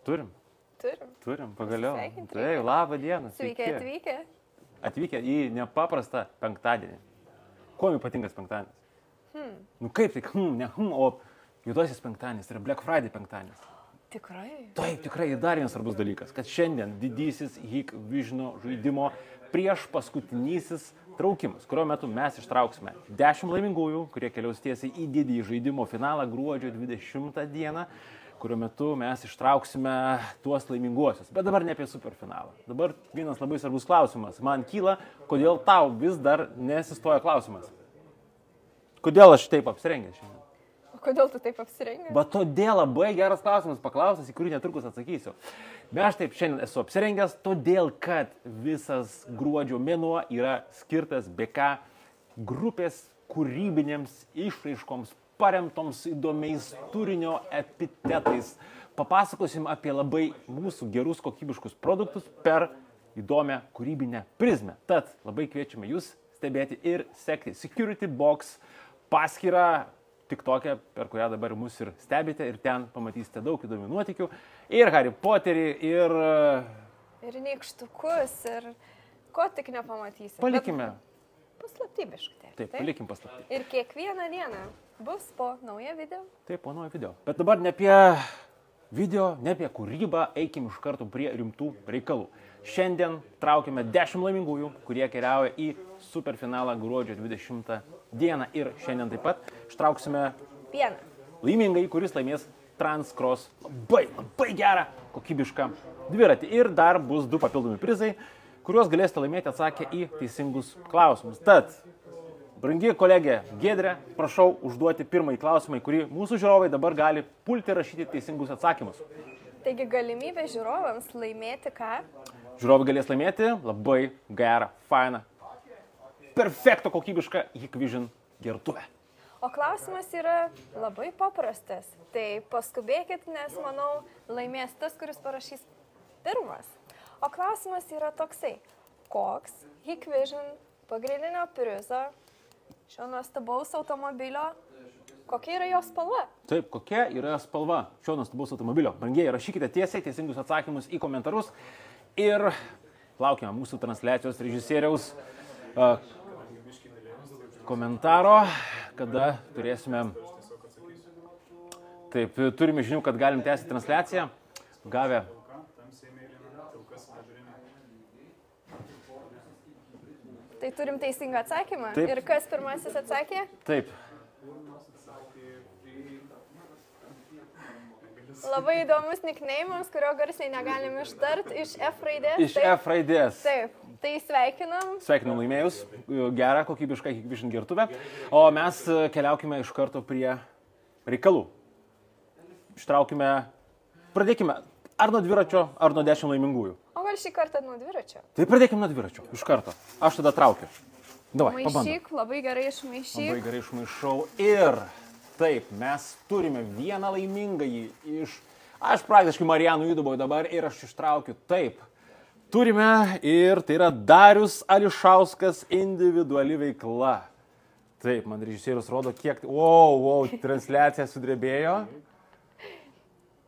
Turim. Turim, pagaliau. Tai, labą dieną. Sveiki atvykę. Atvykę į nepaprastą penktadienį. Kuo ypatingas penktadienis? Nu kaip tik, o juodasis penktadienis, tai yra Black Friday penktadienis. Tikrai? Taip, tikrai dar vienas svarbus dalykas, kad šiandien didysis Hikvision žaidimo prieš paskutinysis traukimas, kurio metu mes ištrauksime 10 laimingųjų, kurie keliaus tiesiai į didįjį žaidimo finalą gruodžio 20 dieną, kurio metu mes ištrauksime tuos laiminguosius. Bet dabar ne apie superfinalą. Dabar vienas labai svarbus klausimas. Man kyla, kodėl tau vis dar nesistoja klausimas. Kodėl aš taip apsirengęs šiandien? O kodėl tu taip apsirengęs? Bet todėl labai geras klausimas paklaustas, į kurį netrukus atsakysiu. Bet aš taip šiandien esu apsirengęs, todėl kad visas gruodžio mėnuo yra skirtas BK grupės kūrybinėms išraiškoms, paremtoms įdomiais turinio epitetais. Papasakosim apie labai mūsų gerus kokybiškus produktus per įdomią kūrybinę prizmę. Tad labai kviečiame jūs stebėti ir sekti Security Box paskyrą TikTok'e, per kurią dabar mus ir stebite, ir ten pamatysite daug įdomių nuotykių. Ir Harry Potterį, ir... Ir nykštukus, ir ko tik nepamatysite. Palikime. Paslaptybiškai. Taip, palikim paslaptį. Ir kiekvieną dieną bus po naują video. Taip, po naują video. Bet dabar ne apie video, ne apie kūrybą, eikim iš karto prie rimtų reikalų. Šiandien traukime 10 laimingųjų, kurie keliauja į superfinalą gruodžio 20 dieną. Ir šiandien taip pat ištrauksime vieną laimingai, kuris laimės Transcross labai gerą, kokybišką dviratį. Ir dar bus 2 papildomi prizai, kuriuos galėsite laimėti atsakę į teisingus klausimus. Tad, brangi kolegė Giedrė, prašau užduoti pirmąjį klausimą, į kurį mūsų žiūrovai dabar gali pulti rašyti teisingus atsakymus. Taigi galimybė žiūrovams laimėti ką? Žiūrovai galės laimėti labai gerą, fainą, perfekto kokybišką Hikvision gertuvę. O klausimas yra labai paprastas. Tai paskubėkit, nes manau laimės tas, kuris parašys pirmas. O klausimas yra toksai. Koks Hikvision pagrindinio prizo šio nuostabaus automobilio, kokia yra jo spalva? Taip, kokia yra spalva šio nuostabaus automobilio? Brangieji, rašykite tiesiai teisingus atsakymus į komentarus ir laukime mūsų transliacijos režisieriaus komentaro, kada turėsime... Taip, turime žinių, kad galim tęsti transliaciją. Gavę... Tai turim teisingą atsakymą. Taip. Ir kas pirmasis atsakė? Taip. Labai įdomus nickname'as, kurio garsiai negalim ištart, iš F raidės. Iš F raidės. Taip, tai sveikinam. Sveikinam laimėjus, gerą, kokybišką Hikvision gertuvę. O mes keliaukime iš karto prie reikalų. Ištraukime, pradėkime ar nuo dviračio, ar nuo 10 laimingųjų. O gal šį kartą nuo dviračio? Tai pradėkime nuo dviračio, iš karto. Aš tada traukiu. Davai, pabandom. Maišyk, labai gerai išmaišyk. Labai gerai išmaišau ir taip, mes turime vieną laimingąjį iš... Aš praktiškai Marijanų įduboju dabar ir aš ištraukiu taip. Turime ir tai yra Darius Ališauskas individuali veikla. Taip, man režisierius rodo kiek... Wow, transliacija sudrebėjo.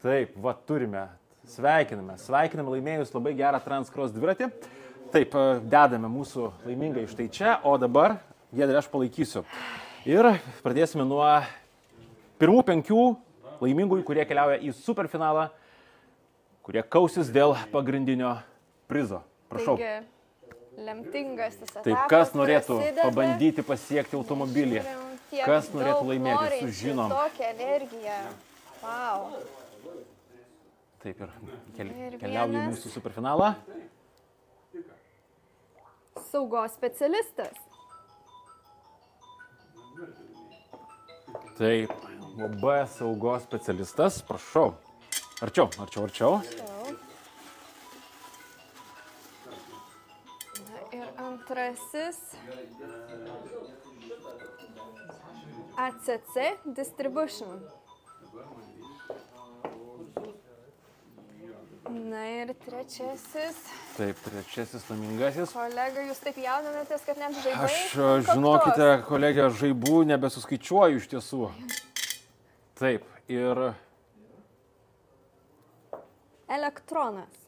Taip, va turime. Sveikiname laimėjus labai gerą Transcross dviratį. Taip, dedame mūsų laimingą iš tai čia, o dabar, Giedrė, aš palaikysiu. Ir pradėsime nuo pirmų 5 laimingųjų, kurie keliauja į superfinalą, kurie kausis dėl pagrindinio prizo. Prašau. Taigi, lemtingas tas etapas. Taip, kas norėtų prasideda. pabandyti pasiekti automobilį? Kas norėtų laimėti, sužinom. Tokią energiją. Wow. Taip, ir Ir keliauja į vienas. mūsų superfinalą. Saugos specialistas. Taip, OB saugos specialistas, prašau. Arčiau. Na ir antrasis. ACC Distribution. Na ir trečiasis. Taip, trečiasis laimingasis. Kolega, jūs taip jaudinatės, kad net žaibai? Aš, žinokite, kolegė, žaibų nebesuskaičiuoju iš tiesų. Taip, ir Elektronas.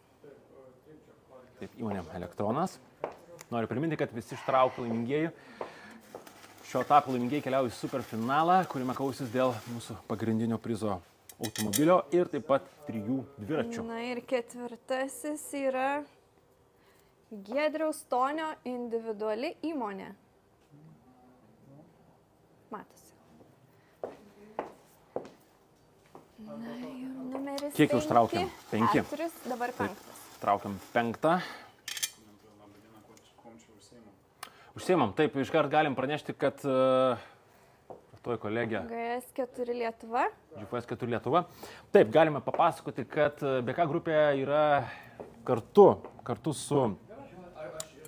Taip, įmonė Elektronas. Noriu priminti, kad visi ištraukti laimingieji šio etapo laimingieji keliauja į superfinalą, kuriame kausis dėl mūsų pagrindinio prizo automobilio ir taip pat 3 dviračių. Na ir ketvirtasis yra Giedriaus Stonio individuali įmonė. Matosi. Na ir numeris 5. Kiek jau užtraukėm? 5. 4, dabar 5. Traukiam 5. Užsiemam, taip, iškart galim pranešti, kad toj kolegė GS4 Lietuva. GS4 Lietuva. Taip, galime papasakoti, kad BK grupė yra kartu su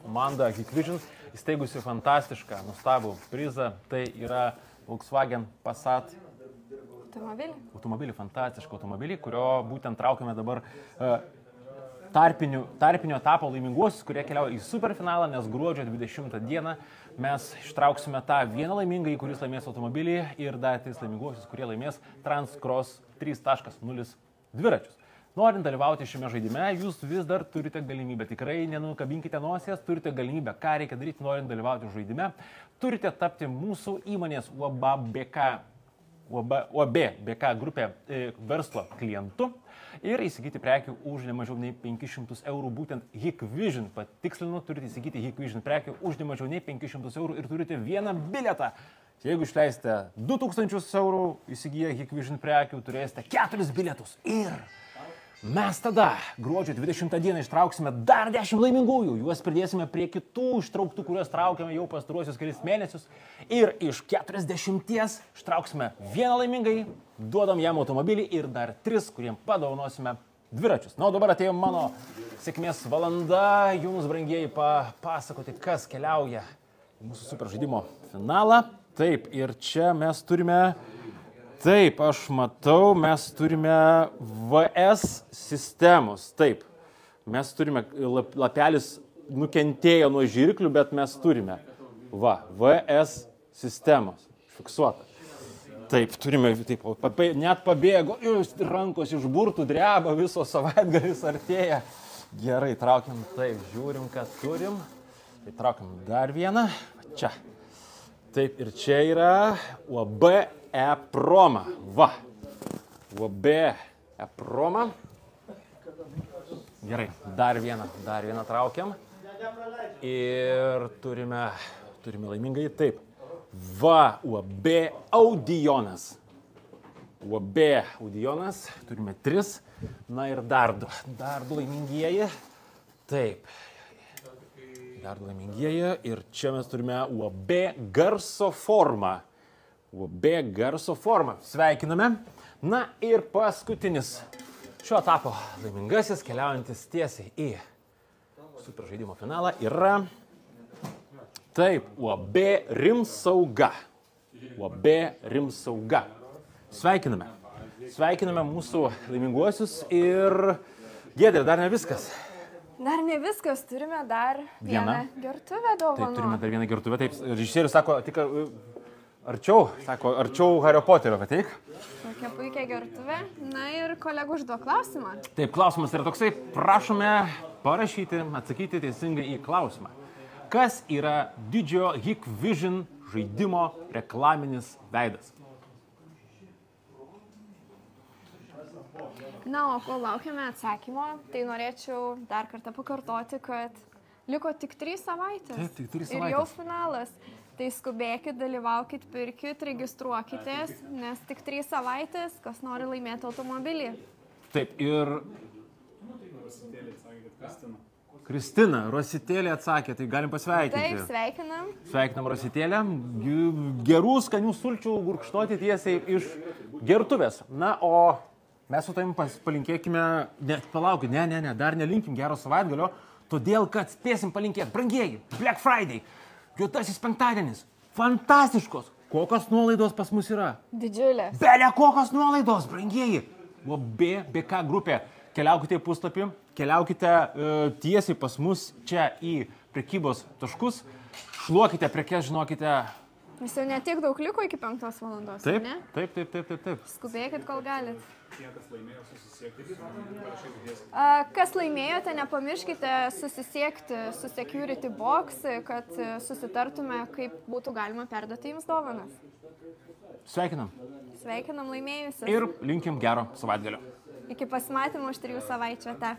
komanda Hikvision įsteigusi fantastišką, nuostabų prizą. Tai yra Volkswagen Passat automobilį, fantastišką automobilį, kurio būtent traukiame dabar tarpinio etapo laiminguosius, kurie keliauja į superfinalą, nes gruodžio 20 dieną mes ištrauksime tą vieną laimingąjį, kuris laimės automobilį ir dar 3 laiminguosius, kurie laimės Transcross 3.0 dviračius. Norint dalyvauti šiame žaidime, jūs vis dar turite galimybę, tikrai nenukabinkite nosies, turite galimybę, ką reikia daryti, norint dalyvauti žaidime. Turite tapti mūsų įmonės UAB BK grupė verslo klientu ir įsigyti prekių už nemažiau nei 500 eurų. Būtent Hikvision, patikslinu, turite įsigyti Hikvision prekių už nemažiau nei 500 eurų ir turite vieną bilietą. Jeigu išleisite 2000 eurų įsigiję Hikvision prekių, turėsite 4 bilietus. Ir mes tada gruodžio 20 dieną ištrauksime dar 10 laimingųjų. Juos pridėsime prie kitų ištrauktų, kuriuos traukiame jau pastaruosius kelis mėnesius. Ir iš 40 ištrauksime vieną laimingąjį, duodam jam automobilį ir dar 3, kuriem padovanosime dviračius. Na, o dabar atėjo mano sėkmės valanda. Jums, brangieji, papasakoti, kas keliauja į mūsų super žaidimo finalą. Taip, ir čia mes turime... Taip, aš matau, mes turime VS sistemos. Taip, mes turime, lapelis nukentėjo nuo žirklių, bet mes turime VS sistemos. Fiksuota. Taip, turime, taip, net pabėgo, rankos iš burtų dreba, viso savaitgalis artėja. Gerai, traukiam, taip, žiūrim, ką turim. Tai traukiam dar vieną. Čia. Taip, ir čia yra UAB E-Proma. Va. UAB E-Proma. Gerai, dar vieną traukiam. Ir turime laimingai. Taip. Va, UAB Audionas. UAB Audionas. Turime 3. Na ir dar 2 laimingieji. Taip. Dar laimingieji ir čia mes turime UAB Garso Forma. UAB Garso Forma. Sveikiname. Na ir paskutinis šio etapo laimingasis, keliaujantis tiesiai į super žaidimo finalą yra taip, UAB Rimsauga. UAB Rimsauga. Sveikiname. Sveikiname mūsų laiminguosius ir Giedrė, dar ne viskas. Dar ne viskas, turime dar vieną gertuvę dovanų. Taip, turime dar vieną gertuvę. Taip, režisierius sako, tik arčiau Hario Poterio, ateik. Tokia puikia gertuvė. Na ir kolegų užduok klausimą. Taip, klausimas yra toksai, prašome parašyti, atsakyti teisingai į klausimą. Kas yra didžiojo Hikvision žaidimo reklaminis veidas? Na, o kol laukiame atsakymo, tai norėčiau dar kartą pakartoti, kad liko tik 3 savaitės. Taip, tik 3 savaitės. Ir jau finalas. Tai skubėkit, dalyvaukit, pirkit, registruokitės, nes tik 3 savaitės, kas nori laimėti automobilį. Taip, ir... Kristina, Rositėlė atsakė, tai galim pasveikinti. Taip, sveikinam. Sveikinam Rositėlę. Gerų skanių sulčių gurkštoti tiesiai iš gertuvės. Na, o mes su tavim palinkėkime, palaukit, ne, dar nelinkim gero savaitgalio, todėl, kad spėsim palinkėti, brangieji, Black Friday, juodasis penktadienis, fantastiškos, kokios nuolaidos pas mus yra? Didžiulės. Belia kokios nuolaidos, brangieji. BK grupė. Keliaukite į puslapį, keliaukite tiesiai pas mus čia į prekybos taškus, šluokite prekes, žinokite, Nes jau netiek daug liko iki 5 valandos, Taip, ne? taip. Skubėkit, kol galit. Kas laimėjo susisiekti, parašykite. Kas laimėjote, nepamirškite susisiekti su security box, kad susitartume, kaip būtų galima perduoti jums dovanas. Sveikinam. Sveikinam laimėjusius. Ir linkim gero savaitgalio. Iki pasimatymų už 3 savaičių. Ate.